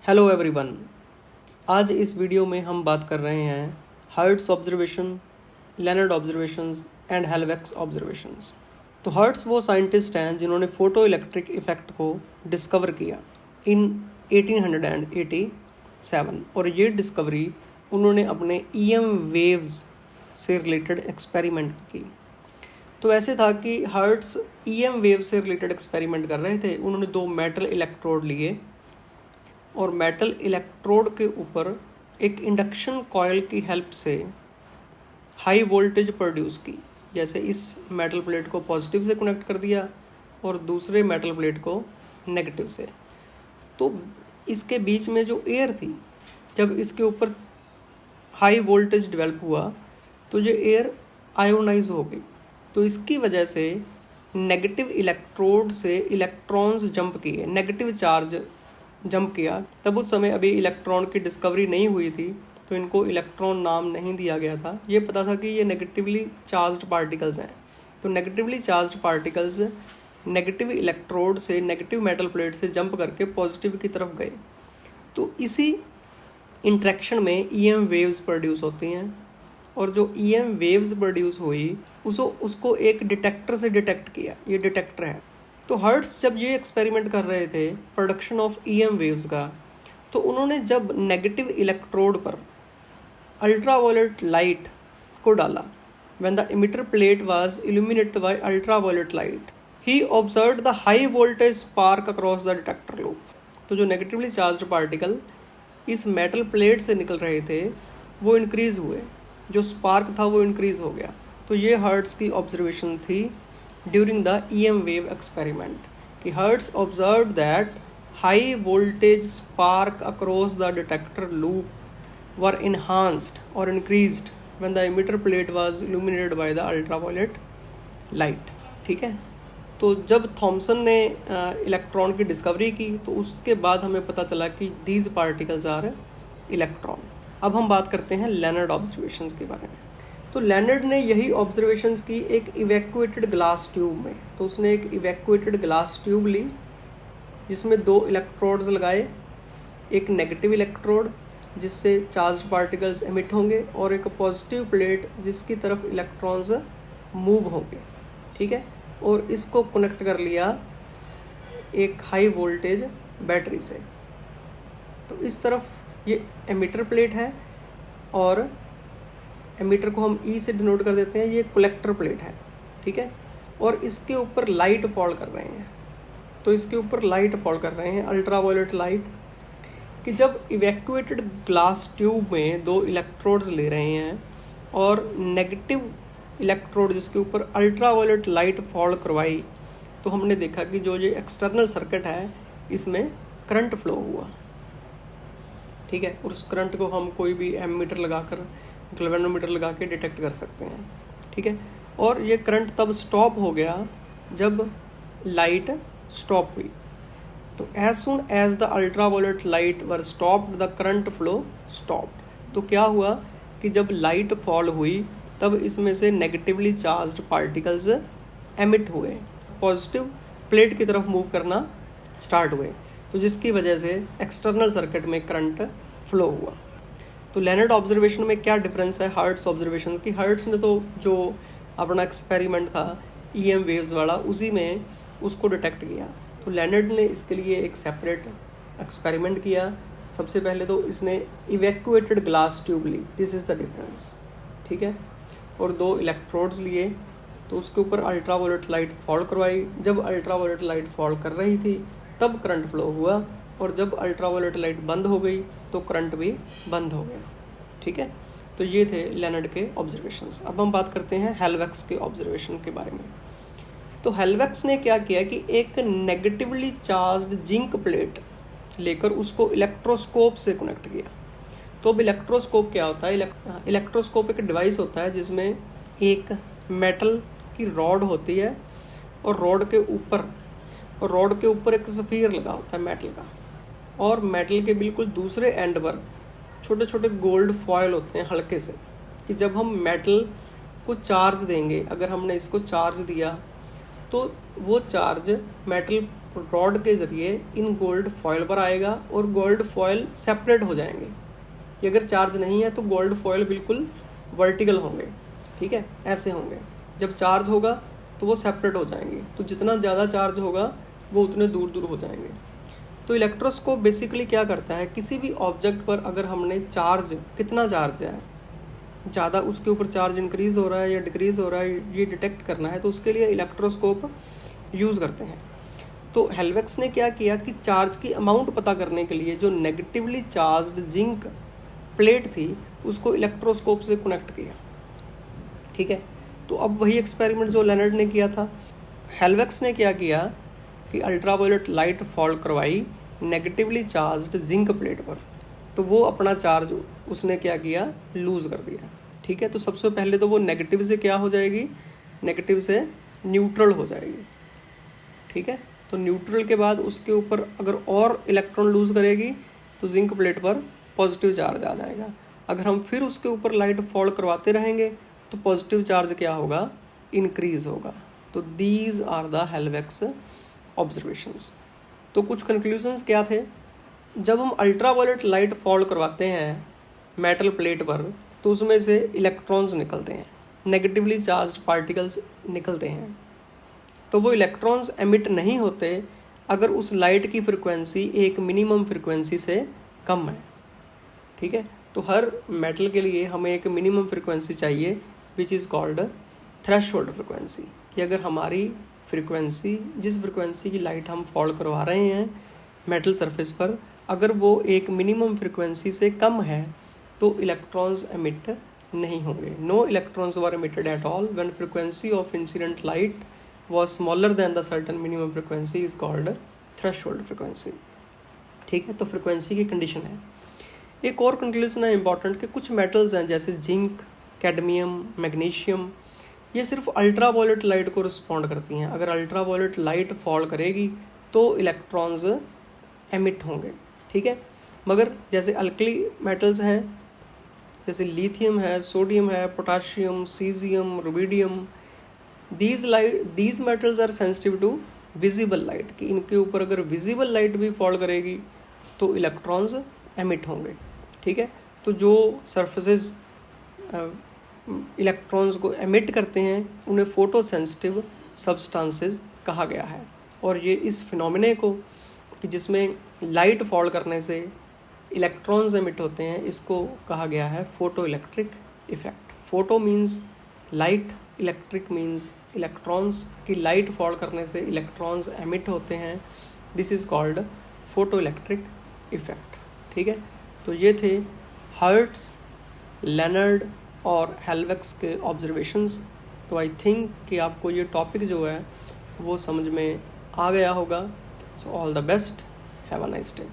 Hello everyone, आज इस video में हम बात कर रहे हैं Hertz observation, Lenard observations and Hallwachs observations. तो हर्ट्स वो साइंटिस्ट हैं जिन्होंने फोटो इलेक्ट्रिक इफेक्ट को डिस्कवर किया इन 1887 और ये डिस्कवरी उन्होंने अपने EM वेव्स से रिलेटेड एक्सपेरिमेंट की। तो ऐसे था कि हर्ट्स EM वेव से रिलेटेड एक्सपेरिमेंट कर रहे थे। उन्होंने 2 मेटल इलेक्ट्रोड लिए और मेटल इलेक्ट्रोड के ऊपर एक इंडक्शन कॉइल की हेल्प से हाई वोल्टेज प्रोड्यूस की। जैसे इस मेटल प्लेट को पॉजिटिव से कनेक्ट कर दिया और दूसरे मेटल प्लेट को नेगेटिव से। तो इसके बीच में जो एयर थी, जब इसके ऊपर हाई वोल्टेज डेवलप हुआ तो ये एयर आयोनाइज हो गई। तो इसकी वजह से नेगेटिव इलेक्ट्रोड से इलेक्ट्रॉन्स जंप किए, नेगेटिव चार्ज जंप किया। तब उस समय अभी इलेक्ट्रॉन की डिस्कवरी नहीं हुई थी, तो इनको इलेक्ट्रॉन नाम नहीं दिया गया था। ये पता था कि ये नेगेटिवली चार्ज्ड पार्टिकल्स हैं। तो negatively charged particles negative electrode से, नेगेटिव मेटल प्लेट से जंप करके पॉजिटिव की तरफ गए। तो इसी इंट्रैक्शन में EM वेव्स प्रोड्यूस होती हैं और जो EM वेव्स प्रोड्यूस हुई उसको एक डिटेक्टर से डिटेक्ट किया। ये डिटेक्टर है। तो हर्ट्स जब ये एक्सपेरिमेंट कर रहे थे प्रोडक्शन ऑफ EM वेव्स का, तो उन्होंने जब नेगेटिव इलेक्ट्रोड पर अल्ट्रावायलेट लाइट को डाला, when the emitter plate was illuminated by ultraviolet light, he observed the high voltage spark across the detector loop. तो जो नेगेटिवली चार्ज्ड पार्टिकल इस मेटल प्लेट से निकल रहे थे वो इंक्रीज हुए, जो स्पार्क था वो इंक्रीज हो गया। तो ये हर्ट्स की ऑब्जर्वेशन थी during the EM wave experiment कि Hertz observed that high voltage spark across the detector loop were enhanced or increased when the emitter plate was illuminated by the ultraviolet light। ठीक है। तो जब Thompson ने electron की discovery की तो उसके बाद हमें पता चला कि these particles are इलेक्ट्रॉन। अब हम बात करते हैं लेनर्ड ऑब्जर्वेशंस के बारे में। तो लेनर्ड ने यही ऑब्जर्वेशंस की एक इवैक्यूएटेड ग्लास ट्यूब में। तो उसने एक इवैक्यूएटेड ग्लास ट्यूब ली जिसमें 2 इलेक्ट्रोड्स लगाए, एक नेगेटिव इलेक्ट्रोड जिससे चार्ज पार्टिकल्स एमिट होंगे और एक पॉजिटिव प्लेट जिसकी तरफ इलेक्ट्रॉन्स मूव होंगे। ठीक है। और इसको कनेक्ट कर लिया एक हाई वोल्टेज बैटरी से। तो इस तरफ ये एमिटर प्लेट है और एमीटर को हम E से डिनोट कर देते हैं, ये कलेक्टर प्लेट है। ठीक है। और इसके ऊपर लाइट फॉल कर रहे हैं। तो इसके ऊपर लाइट फॉल कर रहे हैं, अल्ट्रावायलेट लाइट, कि जब इवैक्यूएटेड ग्लास ट्यूब में 2 इलेक्ट्रोड्स ले रहे हैं और नेगेटिव इलेक्ट्रोड जिसके ऊपर अल्ट्रावायलेट लाइट फॉल करवाई, तो हमने देखा कि जो ये एक्सटर्नल सर्किट है इसमें करंट फ्लो हुआ। ठीक है। और उस करंट को हम कोई भी एमीटर लगाकर, गैल्वेनोमीटर लगा के डिटेक्ट कर सकते हैं। ठीक है। और ये करंट तब स्टॉप हो गया जब लाइट स्टॉप हुई। तो as soon as the ultraviolet light were stopped the current flow stopped. तो क्या हुआ कि जब लाइट फॉल हुई तब इसमें से नेगेटिवली चार्ज्ड पार्टिकल्स एमिट हुए, पॉजिटिव प्लेट की तरफ मूव करना स्टार्ट हुए। तो जिसकी वजह से एक्सटर्नल सर्किट में करंट फ्लो हुआ। तो लेनर्ड ऑब्जर्वेशन में क्या डिफरेंस है हर्ट्स ऑब्जर्वेशन की? हर्ट्स ने तो जो अपना एक्सपेरिमेंट था EM वेव्स वाला, उसी में उसको डिटेक्ट किया। तो लेनर्ड ने इसके लिए एक सेपरेट एक्सपेरिमेंट किया। सबसे पहले तो इसने इवैक्यूएटेड ग्लास ट्यूब ली, दिस इज़ द डिफरेंस। ठीक है। और 2 इलेक्ट्रोड्स लिए, तो उसके ऊपर अल्ट्रावायलेट लाइट फॉल करवाई। जब अल्ट्रावायलेट लाइट फॉल कर रही थी तब करंट फ्लो हुआ, और जब अल्ट्रावायलेट लाइट बंद हो गई तो करंट भी बंद हो गया। ठीक है। तो ये थे लेनर्ड के ऑब्जर्वेशंस। अब हम बात करते हैं हेल्वेक्स के ऑब्जर्वेशन के बारे में। तो हेल्वेक्स ने क्या किया कि एक नेगेटिवली चार्ज्ड जिंक प्लेट लेकर उसको इलेक्ट्रोस्कोप से कनेक्ट किया। तो अब इलेक्ट्रोस्कोप क्या होता है? इलेक्ट्रोस्कोप एक डिवाइस होता है जिसमें एक मेटल की रॉड होती है और रॉड के ऊपर एक स्फीयर लगा होता है मेटल का, और मेटल के बिल्कुल दूसरे एंड पर छोटे छोटे गोल्ड फॉयल होते हैं हल्के से, कि जब हम मेटल को चार्ज देंगे, अगर हमने इसको चार्ज दिया तो वो चार्ज मेटल रॉड के ज़रिए इन गोल्ड फॉयल पर आएगा और गोल्ड फॉयल सेपरेट हो जाएंगे। कि अगर चार्ज नहीं है तो गोल्ड फॉयल बिल्कुल वर्टिकल होंगे, ठीक है, ऐसे होंगे। जब चार्ज होगा तो वो सेपरेट हो जाएंगे, तो जितना ज़्यादा चार्ज होगा वो उतने दूर दूर हो जाएंगे। तो इलेक्ट्रोस्कोप बेसिकली क्या करता है, किसी भी ऑब्जेक्ट पर अगर हमने चार्ज, कितना चार्ज है, ज़्यादा उसके ऊपर चार्ज इंक्रीज़ हो रहा है या डिक्रीज़ हो रहा है, ये डिटेक्ट करना है, तो उसके लिए इलेक्ट्रोस्कोप यूज़ करते हैं। तो हेल्वेक्स ने क्या किया कि चार्ज की अमाउंट पता करने के लिए जो नेगेटिवली चार्ज्ड जिंक प्लेट थी उसको इलेक्ट्रोस्कोप से कनेक्ट किया, ठीक है। तो अब वही एक्सपेरिमेंट जो लेनर्ड ने किया था, हेल्वेक्स ने क्या किया कि अल्ट्रावायलेट लाइट फॉल करवाई नेगेटिवली चार्ज्ड जिंक प्लेट पर, तो वो अपना चार्ज उसने क्या किया, लूज़ कर दिया, ठीक है। तो सबसे पहले तो वो नेगेटिव से क्या हो जाएगी, नेगेटिव से न्यूट्रल हो जाएगी, ठीक है। तो न्यूट्रल के बाद उसके ऊपर अगर और इलेक्ट्रॉन लूज़ करेगी तो जिंक प्लेट पर पॉजिटिव चार्ज आ जाएगा। अगर हम फिर उसके ऊपर लाइट फॉल करवाते रहेंगे तो पॉजिटिव चार्ज क्या होगा, इंक्रीज़ होगा। तो दीज आर द हेल्वेक्स ऑब्जर्वेशंस। तो कुछ कंक्लूजन्स क्या थे, जब हम अल्ट्रावायलेट लाइट फॉल करवाते हैं मेटल प्लेट पर तो उसमें से इलेक्ट्रॉन्स निकलते हैं, नेगेटिवली चार्ज्ड पार्टिकल्स निकलते हैं। तो वो इलेक्ट्रॉन्स एमिट नहीं होते अगर उस लाइट की फ्रिक्वेंसी एक मिनिमम फ्रिक्वेंसी से कम है, ठीक है। तो हर मेटल के लिए हमें एक मिनिमम फ्रिक्वेंसी चाहिए which is called threshold frequency, कि अगर हमारी फ्रिक्वेंसी, जिस फ्रिक्वेंसी की लाइट हम फॉल करवा रहे हैं मेटल सरफेस पर, अगर वो एक मिनिमम फ्रिक्वेंसी से कम है तो इलेक्ट्रॉन्स एमिट नहीं होंगे। No electrons were emitted at all when frequency of incident light was smaller than the certain minimum frequency is called threshold frequency, ठीक है। तो फ्रिक्वेंसी की कंडीशन है। एक और कंक्लूजन है इंपॉर्टेंट कि कुछ मेटल्स हैं जैसे जिंक, कैडमियम, मैग्नीशियम, ये सिर्फ अल्ट्रावायलेट लाइट को रिस्पॉन्ड करती हैं। अगर अल्ट्रावायलेट लाइट फॉल करेगी तो इलेक्ट्रॉन्स एमिट होंगे, ठीक है। मगर जैसे अल्कली मेटल्स हैं जैसे लिथियम है, सोडियम है, potassium, caesium, rubidium, these metals are sensitive to visible light, कि इनके ऊपर अगर विजिबल लाइट भी फॉल करेगी तो इलेक्ट्रॉन्स एमिट होंगे, ठीक है। तो जो सरफेसेस इलेक्ट्रॉन्स को एमिट करते हैं उन्हें फोटो सेंसिटिव सब्सटेंसेस कहा गया है। और ये इस फिनोमिने को, कि जिसमें लाइट फॉल करने से इलेक्ट्रॉन्स एमिट होते हैं, इसको कहा गया है photo electric effect. Photo means light, electric means electrons, की लाइट फॉल करने से इलेक्ट्रॉन्स एमिट होते हैं, this is called photo electric effect, ठीक है। तो ये थे हर्ट्स, लेनर्ड और हेल्वेक्स के ऑब्जर्वेशंस। तो आई थिंक कि आपको ये टॉपिक जो है वो समझ में आ गया होगा। So all the best, have a nice day.